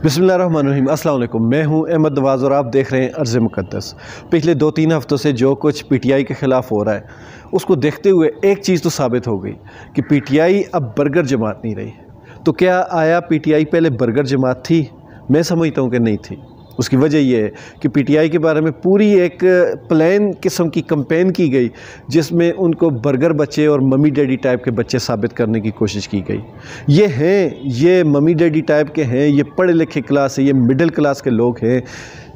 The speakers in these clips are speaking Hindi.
बिस्मिल्लाहिर्रहमानिर्रहीम। अस्सलाम वालेकुम। मैं हूं अहमद नवाज़ और आप देख रहे हैं अर्ज़ मुक़द्दस। पिछले 2-3 हफ़्तों से जो कुछ पीटीआई के ख़िलाफ़ हो रहा है उसको देखते हुए एक चीज़ तो साबित हो गई कि पीटीआई अब बर्गर जमात नहीं रही। तो क्या आया पीटीआई पहले बर्गर जमात थी? मैं समझता हूँ कि नहीं थी। उसकी वजह यह है कि पीटीआई के बारे में पूरी एक प्लान किस्म की कैंपेन की गई जिसमें उनको बर्गर बच्चे और मम्मी डैडी टाइप के बच्चे साबित करने की कोशिश की गई। ये मम्मी डैडी टाइप के हैं, ये पढ़े लिखे क्लास है, ये मिडिल क्लास के लोग हैं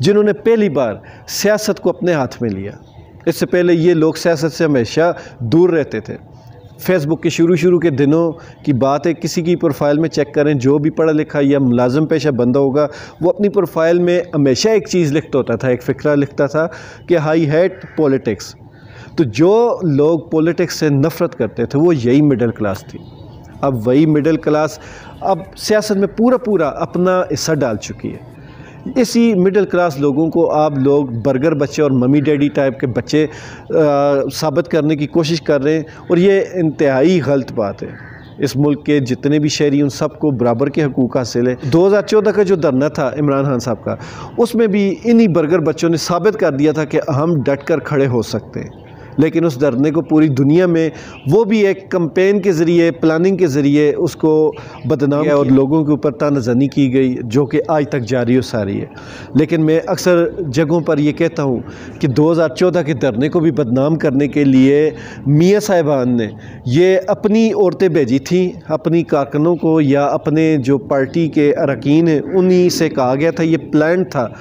जिन्होंने पहली बार सियासत को अपने हाथ में लिया। इससे पहले ये लोग सियासत से हमेशा दूर रहते थे। फेसबुक के शुरू के दिनों की बात है, किसी की प्रोफाइल में चेक करें, जो भी पढ़ा लिखा या मुलाज़म पेशा बंदा होगा वो अपनी प्रोफाइल में हमेशा एक चीज़ लिखता होता था, एक फ़िक्रा लिखता था कि आई हेट पॉलिटिक्स। तो जो लोग पॉलिटिक्स से नफ़रत करते थे वो यही मिडिल क्लास थी। अब वही मिडिल क्लास अब सियासत में पूरा अपना हिस्सा डाल चुकी है। इसी मिडिल क्लास लोगों को आप लोग बर्गर बच्चे और मम्मी डैडी टाइप के बच्चे साबित करने की कोशिश कर रहे हैं और ये इंतहाई गलत बात है। इस मुल्क के जितने भी शहरी उन सबको बराबर के हकूक़ हासिल है। 2014 का जो धरना था इमरान खान साहब का, उसमें भी इन्हीं बर्गर बच्चों ने साबित कर दिया था कि हम डट कर खड़े हो सकते हैं। लेकिन उस धरने को पूरी दुनिया में वो भी एक कैंपेन के ज़रिए, प्लानिंग के ज़रिए उसको बदनाम किया और लोगों के ऊपर तानाज़नी की गई, जो कि आज तक जारी और सारी है। लेकिन मैं अक्सर जगहों पर ये कहता हूँ कि 2014 के धरने को भी बदनाम करने के लिए मियाँ साहिबान ने ये अपनी औरतें भेजी थी, अपनी कारकुनों को या अपने जो पार्टी के अरकान हैं उन्हीं से कहा गया था, ये प्लान था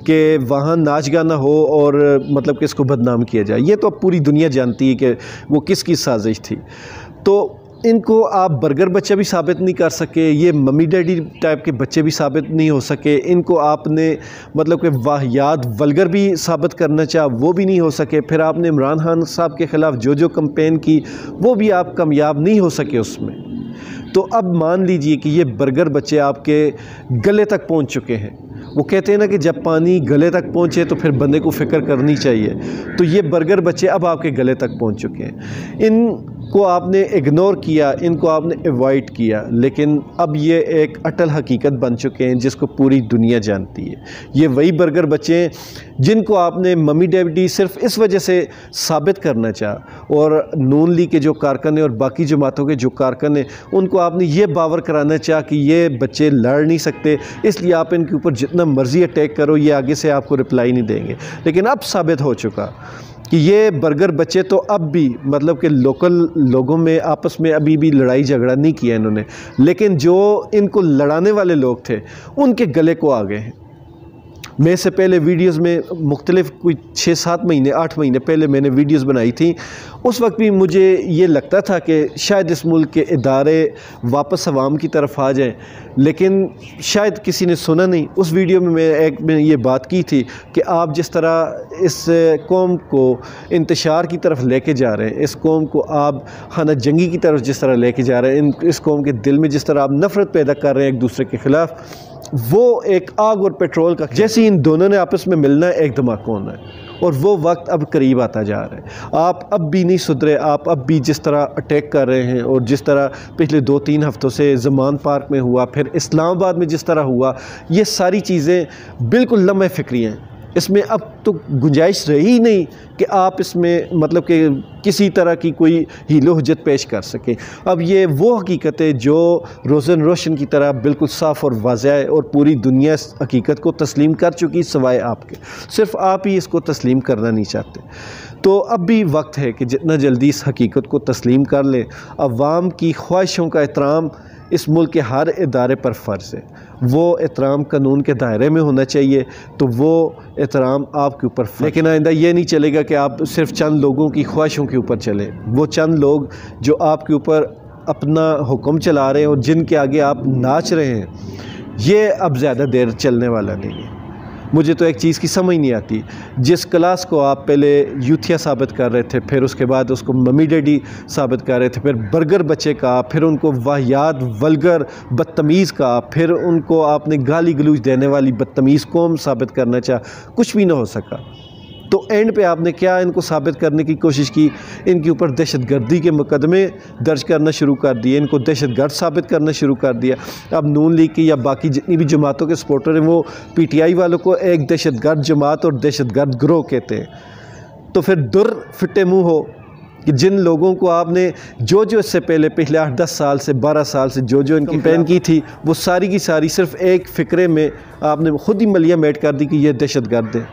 कि वहाँ नाच गाना हो और मतलब कि इसको बदनाम किया जाए। ये तो अब पूरी दुनिया जानती है कि वो किसकी साजिश थी। तो इनको आप बर्गर बच्चा भी साबित नहीं कर सके, ये मम्मी डैडी टाइप के बच्चे भी साबित नहीं हो सके, इनको आपने मतलब कि वाहियात वल्गर भी साबित करना चाहा वो भी नहीं हो सके। फिर आपने इमरान खान साहब के ख़िलाफ़ जो कैंपेन की वो भी आप कामयाब नहीं हो सके उसमें। तो अब मान लीजिए कि ये बर्गर बच्चे आपके गले तक पहुंच चुके हैं। वो कहते हैं ना कि जब पानी गले तक पहुंचे तो फिर बंदे को फ़िक्र करनी चाहिए। तो ये बर्गर बच्चे अब आपके गले तक पहुंच चुके हैं। इनको आपने इग्नोर किया, इनको आपने अवॉइड किया, लेकिन अब ये एक अटल हकीकत बन चुके हैं जिसको पूरी दुनिया जानती है। ये वही बर्गर बच्चे हैं जिनको आपने मम्मी डैडी सिर्फ इस वजह से साबित करना चाहा और नून लीग के जो कारकुन हैं और बाकी जमातों के जो कारकुन हैं उनको आपने ये बावर कराना चाहा कि ये बच्चे लड़ नहीं सकते, इसलिए आप इनके ऊपर जितना मर्ज़ी अटैक करो, ये आगे से आपको रिप्लाई नहीं देंगे। लेकिन अब साबित हो चुका कि ये बर्गर बच्चे तो अब भी मतलब कि लोकल लोगों में आपस में अभी भी लड़ाई झगड़ा नहीं किया इन्होंने, लेकिन जो इनको लड़ाने वाले लोग थे उनके गले को आ गए हैं। मैं इससे पहले वीडियोज़ में मुख्तलिफ कोई 6-7 महीने 8 महीने पहले मैंने वीडियोज़ बनाई थी। उस वक्त भी मुझे ये लगता था कि शायद इस मुल्क के इदारे वापस अवाम की तरफ आ जाएं, लेकिन शायद किसी ने सुना नहीं। उस वीडियो में मैंने ये बात की थी कि आप जिस तरह इस कौम को इंतशार की तरफ लेके जा रहे हैं, इस कौम को आप खाना जंगी की तरफ जिस तरह लेके जा रहे हैं, इस कौम के दिल में जिस तरह आप नफ़रत पैदा कर रहे हैं एक दूसरे के ख़िलाफ़, वो एक आग और पेट्रोल का जैसे इन दोनों ने आपस में मिलना है, एक धमाका होना है और वो वक्त अब करीब आता जा रहा है। आप अब भी नहीं सुधरे, आप अब भी जिस तरह अटैक कर रहे हैं और जिस तरह पिछले 2-3 हफ्तों से ज़मान पार्क में हुआ, फिर इस्लामाबाद में जिस तरह हुआ, ये सारी चीज़ें बिल्कुल लम्हे फ़िक्री हैं। इसमें अब तो गुंजाइश रही ही नहीं कि आप इसमें मतलब कि किसी तरह की कोई हीलो हुज्जत पेश कर सकें। अब ये वो हकीकत है जो रोज़न रोशन की तरह बिल्कुल साफ़ और वाज़ह है और पूरी दुनिया इस हकीकत को तस्लीम कर चुकी सिवाय आपके। सिर्फ आप ही इसको तस्लीम करना नहीं चाहते। तो अब भी वक्त है कि जितना जल्दी इस हकीकत को तस्लीम कर लें। अवाम की ख्वाहिशों का एहतराम इस मुल्क के हर इदारे पर फ़र्ज़ है। वो एहतराम कानून के दायरे में होना चाहिए, तो वो एहतराम आपके ऊपर। लेकिन आइंदा ये नहीं चलेगा कि आप सिर्फ चंद लोगों की ख्वाहिशों के ऊपर चलें। वो चंद लोग जो आपके ऊपर अपना हुक्म चला रहे हैं और जिनके आगे आप नाच रहे हैं, ये अब ज़्यादा देर चलने वाला नहीं है। मुझे तो एक चीज़ की समझ नहीं आती, जिस क्लास को आप पहले यूथिया साबित कर रहे थे, फिर उसके बाद उसको मम्मी डैडी साबित कर रहे थे, फिर बर्गर बच्चे का, फिर उनको वाहियात वल्गर बदतमीज़ का, फिर उनको आपने गाली गलौज देने वाली बदतमीज़ कौम साबित करना चाहा, कुछ भी ना हो सका। तो एंड पे आपने क्या इनको साबित करने की कोशिश की? इनके ऊपर दहशतगर्दी के मुकदमे दर्ज करना शुरू कर दिए, इनको दहशतगर्द साबित करना शुरू कर दिया। अब नून लीग की या बाकी जितनी भी जमातों के सपोर्टर हैं वो पीटीआई वालों को एक दहशतगर्द जमात और दहशतगर्द ग्रोह कहते हैं। तो फिर दुर फिटे मुँह हो कि जिन लोगों को आपने जो इससे पहले पिछले 8-10 साल से 12 साल से जो इनकी कैंपेन की थी वो सारी की सारी सिर्फ एक फ़िक्रे में आपने ख़ुद ही मलिया मेट कर दी कि ये दहशतगर्द है।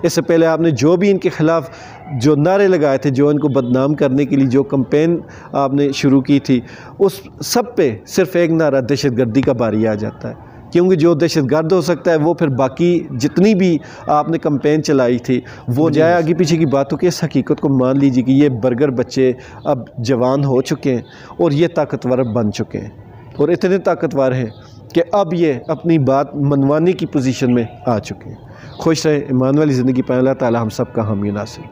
इससे पहले आपने जो भी इनके ख़िलाफ़ जो नारे लगाए थे, जो इनको बदनाम करने के लिए जो कैंपेन आपने शुरू की थी, उस सब पे सिर्फ एक नारा दहशतगर्दी का बारी आ जाता है। क्योंकि जो दहशतगर्द हो सकता है वो फिर बाकी जितनी भी आपने कैंपेन चलाई थी वो जाए आगे पीछे की बातों की इस हकीकत को मान लीजिए कि ये बर्गर बच्चे अब जवान हो चुके हैं और ये ताकतवर बन चुके हैं और इतने ताकतवर हैं कि अब ये अपनी बात मनवाने की पोजीशन में आ चुके हैं। खुश रहे, ईमान वाली ज़िंदगी पाएं। अल्लाह ताला हम सब का हामी नासिर।